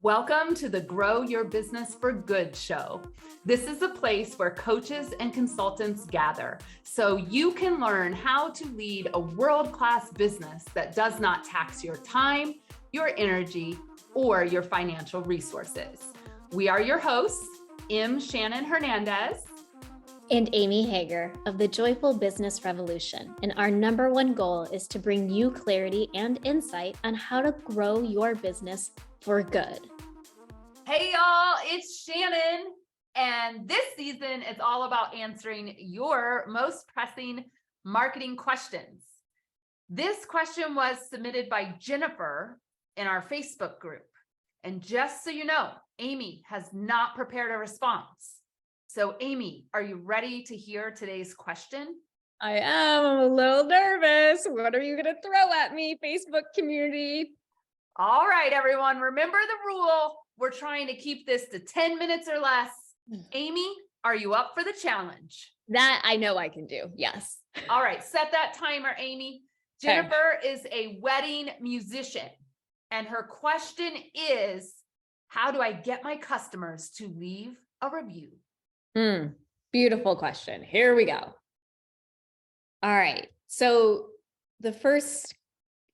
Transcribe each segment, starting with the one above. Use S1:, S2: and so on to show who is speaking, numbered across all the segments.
S1: Welcome to the Grow Your Business for Good show. This is a place where coaches and consultants gather so you can learn how to lead a world-class business that does not tax your time, your energy, or your financial resources. We are your hosts, M. Shannon Hernandez
S2: and Amy Hager of the Joyful Business Revolution. And our number one goal is to bring you clarity and insight on how to grow your business for good.
S1: Hey y'all, it's Shannon. And this season is all about answering your most pressing marketing questions. This question was submitted by Jennifer in our Facebook group. And just so you know, Amy has not prepared a response. So Amy, are you ready to hear today's question?
S2: I am. I'm a little nervous. What are you going to throw at me, Facebook community?
S1: All right, everyone, remember the rule. We're trying to keep this to 10 minutes or less. Amy, are you up for the challenge?
S2: That I know I can do. Yes.
S1: All right, set that timer, Amy. Jennifer is a wedding musician, and her question is, how do I get my customers to leave a review?
S2: Beautiful question. Here we go. All right. So the first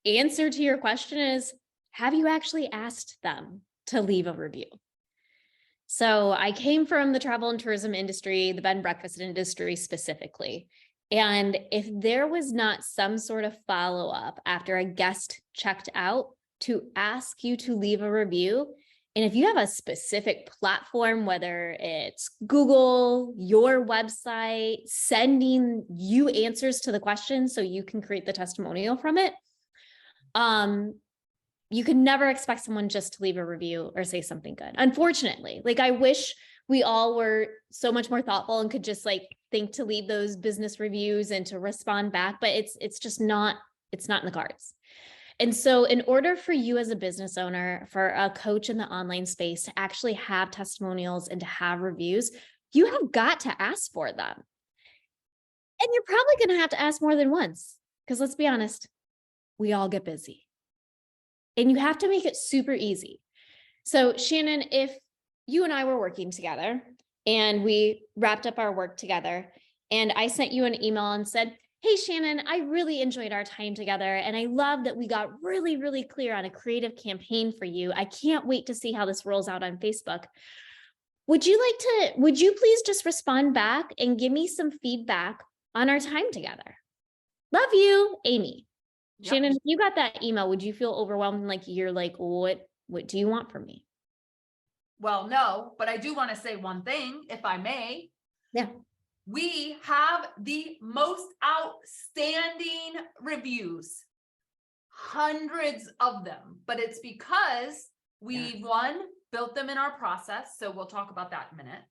S2: answer to your question is, have you actually asked them to leave a review? So I came from the travel and tourism industry, the bed and breakfast industry specifically. And if there was not some sort of follow-up after a guest checked out to ask you to leave a review, and if you have a specific platform, whether it's Google, your website, sending you answers to the question so you can create the testimonial from it, you can never expect someone just to leave a review or say something good. Unfortunately, I wish we all were so much more thoughtful and could just think to leave those business reviews and to respond back, but it's just not, it's not in the cards. And so in order for you as a business owner, for a coach in the online space to actually have testimonials and to have reviews, you have got to ask for them. And you're probably going to have to ask more than once, because let's be honest, we all get busy. And you have to make it super easy. So Shannon, if you and I were working together and we wrapped up our work together and I sent you an email and said, hey, Shannon, I really enjoyed our time together. And I love that we got really, really clear on a creative campaign for you. I can't wait to see how this rolls out on Facebook. Would you please just respond back and give me some feedback on our time together? Love you, Amy. Yep. Shannon, if you got that email, would you feel overwhelmed? You're like, what do you want from me?
S1: Well, no, but I do want to say one thing, if I may.
S2: Yeah.
S1: We have the most outstanding reviews, hundreds of them, but it's because we, one, built them in our process. So we'll talk about that in a minute.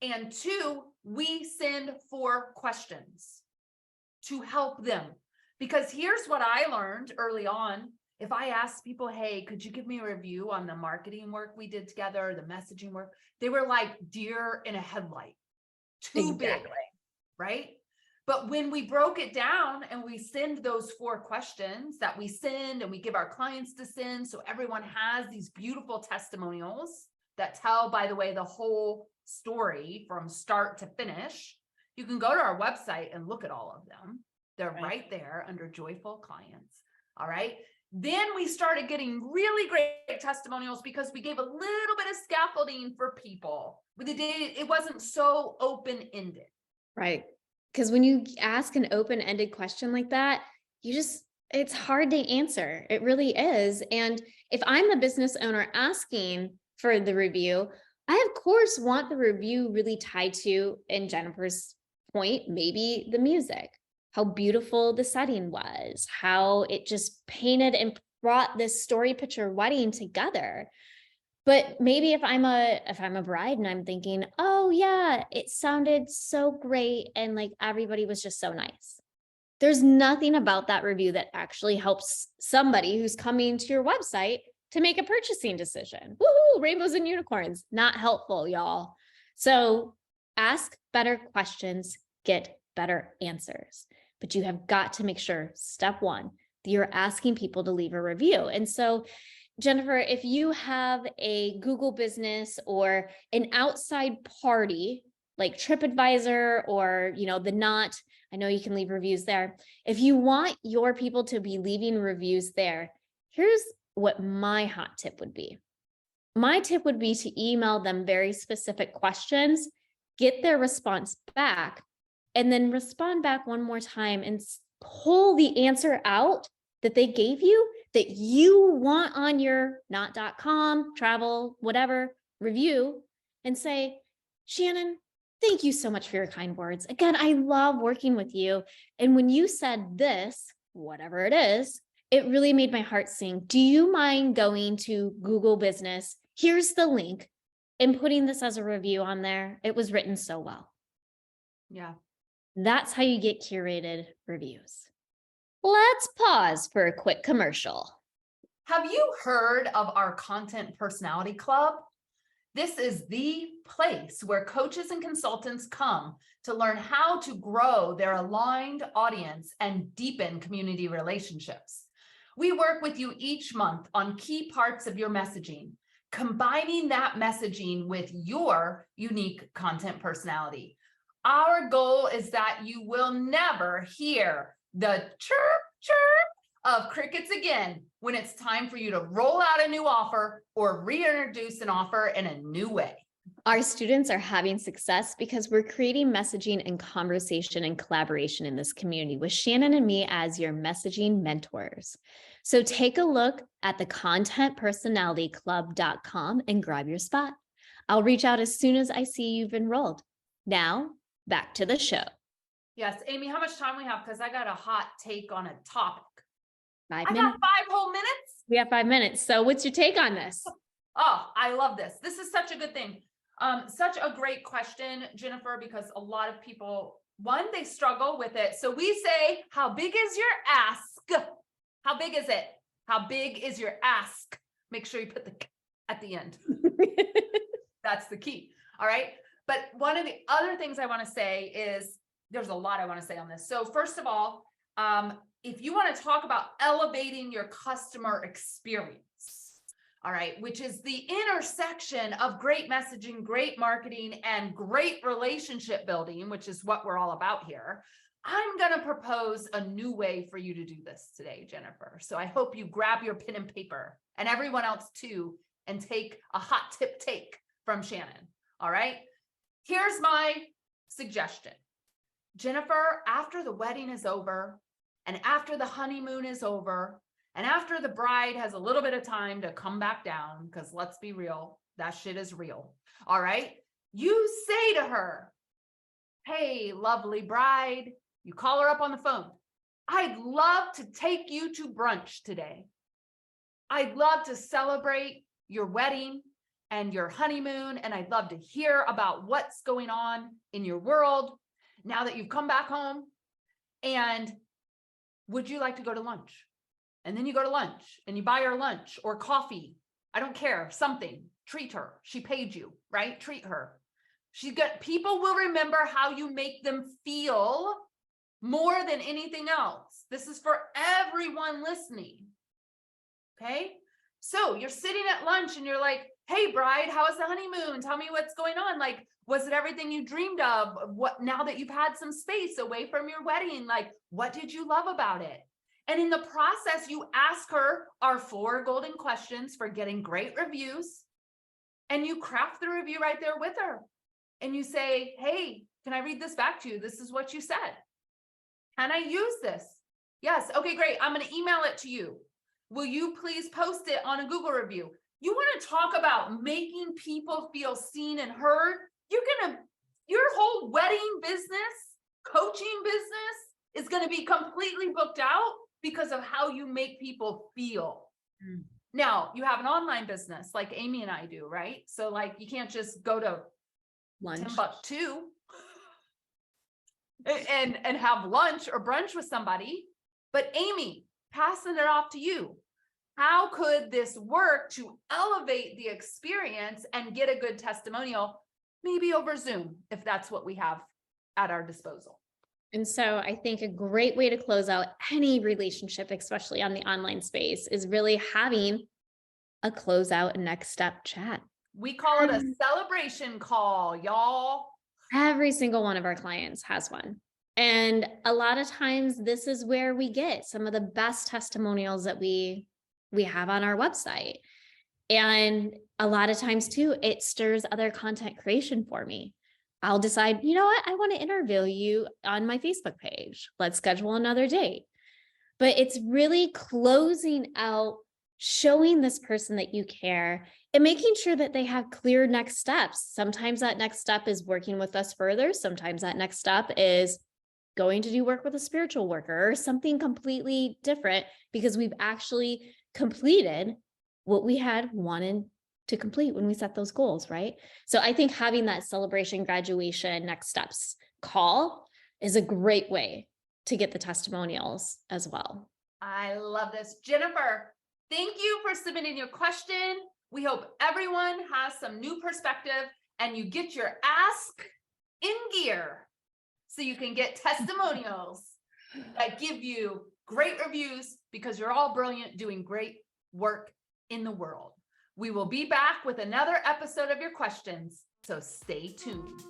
S1: And two, we send for questions to help them. Because here's what I learned early on. If I asked people, hey, could you give me a review on the marketing work we did together, the messaging work? They were like deer in a headlight. Too big, right? But when we broke it down and we send those 4 questions that we send and we give our clients to send, so everyone has these beautiful testimonials that tell, by the way, the whole story from start to finish. You can go to our website and look at all of them. They're right there under Joyful Clients. All right. Then we started getting really great testimonials because we gave a little bit of scaffolding for people. It wasn't so open-ended.
S2: Right. Because when you ask an open-ended question like that, it's hard to answer. It really is. And if I'm the business owner asking for the review, I of course want the review really tied to, in Jennifer's point, maybe the music, how beautiful the setting was, how it just painted and brought this story picture wedding together. But maybe if I'm a bride and I'm thinking, oh yeah, it sounded so great and everybody was just so nice. There's nothing about that review that actually helps somebody who's coming to your website to make a purchasing decision. Woohoo, rainbows and unicorns, not helpful, y'all. So ask better questions, get better answers. But you have got to make sure, step one, that you're asking people to leave a review. And so Jennifer, if you have a Google business or an outside party like TripAdvisor or, the Knot, I know you can leave reviews there. If you want your people to be leaving reviews there, here's what my hot tip would be. My tip would be to email them very specific questions, get their response back, and then respond back one more time and pull the answer out that they gave you that you want on your not.com, travel, whatever review, and say, Shannon, thank you so much for your kind words. Again, I love working with you. And when you said this, whatever it is, it really made my heart sing. Do you mind going to Google Business? Here's the link and putting this as a review on there. It was written so well.
S1: Yeah.
S2: That's how you get curated reviews. Let's pause for a quick commercial.
S1: Have you heard of our Content Personality Club? This is the place where coaches and consultants come to learn how to grow their aligned audience and deepen community relationships. We work with you each month on key parts of your messaging, combining that messaging with your unique content personality. Our goal is that you will never hear the chirp, chirp of crickets again when it's time for you to roll out a new offer or reintroduce an offer in a new way.
S2: Our students are having success because we're creating messaging and conversation and collaboration in this community with Shannon and me as your messaging mentors. So take a look at the contentpersonalityclub.com and grab your spot. I'll reach out as soon as I see you've enrolled. Now, back to the show.
S1: Yes, Amy, how much time we have? Because I got a hot take on a topic.
S2: 5
S1: I
S2: minutes.
S1: got 5 whole minutes.
S2: We have 5 minutes. So what's your take on this?
S1: Oh, I love this. This is such a good thing. Such a great question, Jennifer, because a lot of people, one, they struggle with it. So we say, how big is your ask? How big is it? How big is your ask? Make sure you put the at the end. That's the key. All right. But one of the other things I want to say is there's a lot I want to say on this. So first of all, if you want to talk about elevating your customer experience, all right, which is the intersection of great messaging, great marketing, and great relationship building, which is what we're all about here, I'm going to propose a new way for you to do this today, Jennifer. So I hope you grab your pen and paper, and everyone else too, and take a hot tip take from Shannon. All right. Here's my suggestion. Jennifer, after the wedding is over, and after the honeymoon is over, and after the bride has a little bit of time to come back down, because let's be real, that shit is real. All right. You say to her, hey, lovely bride, you call her up on the phone. I'd love to take you to brunch today. I'd love to celebrate your wedding and your honeymoon, and I'd love to hear about what's going on in your world now that you've come back home. And would you like to go to lunch? And then you go to lunch and you buy her lunch or coffee. I don't care, something. Treat her. She paid you, right? Treat her. People will remember how you make them feel more than anything else. This is for everyone listening. Okay. So you're sitting at lunch and you're like, hey, bride, how was the honeymoon? Tell me what's going on. Like, was it everything you dreamed of? What, now that you've had some space away from your wedding, like, what did you love about it? And in the process, you ask her our 4 golden questions for getting great reviews. And you craft the review right there with her. And you say, hey, can I read this back to you? This is what you said. Can I use this? Yes. Okay, great. I'm going to email it to you. Will you please post it on a Google review? You want to talk about making people feel seen and heard? Your whole wedding business, coaching business is going to be completely booked out because of how you make people feel. Now, you have an online business like Amy and I do, right? So like, you can't just go to Timbuktu and have lunch or brunch with somebody. But Amy, passing it off to you. How could this work to elevate the experience and get a good testimonial, maybe over Zoom, if that's what we have at our disposal?
S2: And so I think a great way to close out any relationship, especially on the online space, is really having a closeout and next step chat.
S1: We call it a celebration call, y'all.
S2: Every single one of our clients has one. And a lot of times this is where we get some of the best testimonials that we have on our website. And a lot of times too, it stirs other content creation for me. I'll decide, you know what, I want to interview you on my Facebook page. Let's schedule another date. But it's really closing out, showing this person that you care and making sure that they have clear next steps. Sometimes that next step is working with us further. Sometimes that next step is going to do work with a spiritual worker or something completely different because we've actually completed what we had wanted to complete when we set those goals, right? So I think having that celebration, graduation, next steps call is a great way to get the testimonials as well.
S1: I love this. Jennifer, thank you for submitting your question. We hope everyone has some new perspective and you get your ask in gear so you can get testimonials that give you great reviews because you're all brilliant doing great work in the world. We will be back with another episode of your questions, so stay tuned.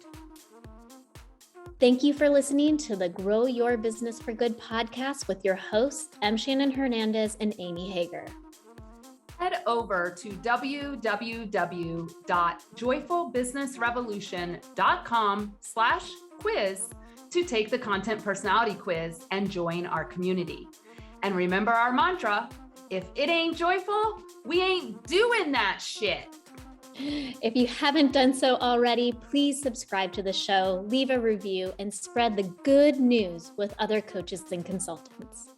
S2: Thank you for listening to the Grow Your Business for Good podcast with your hosts, M. Shannon Hernandez and Amy Hager.
S1: Head over to www.joyfulbusinessrevolution.com/quiz to take the content personality quiz and join our community. And remember our mantra, if it ain't joyful, we ain't doing that shit.
S2: If you haven't done so already, please subscribe to the show, leave a review, and spread the good news with other coaches and consultants.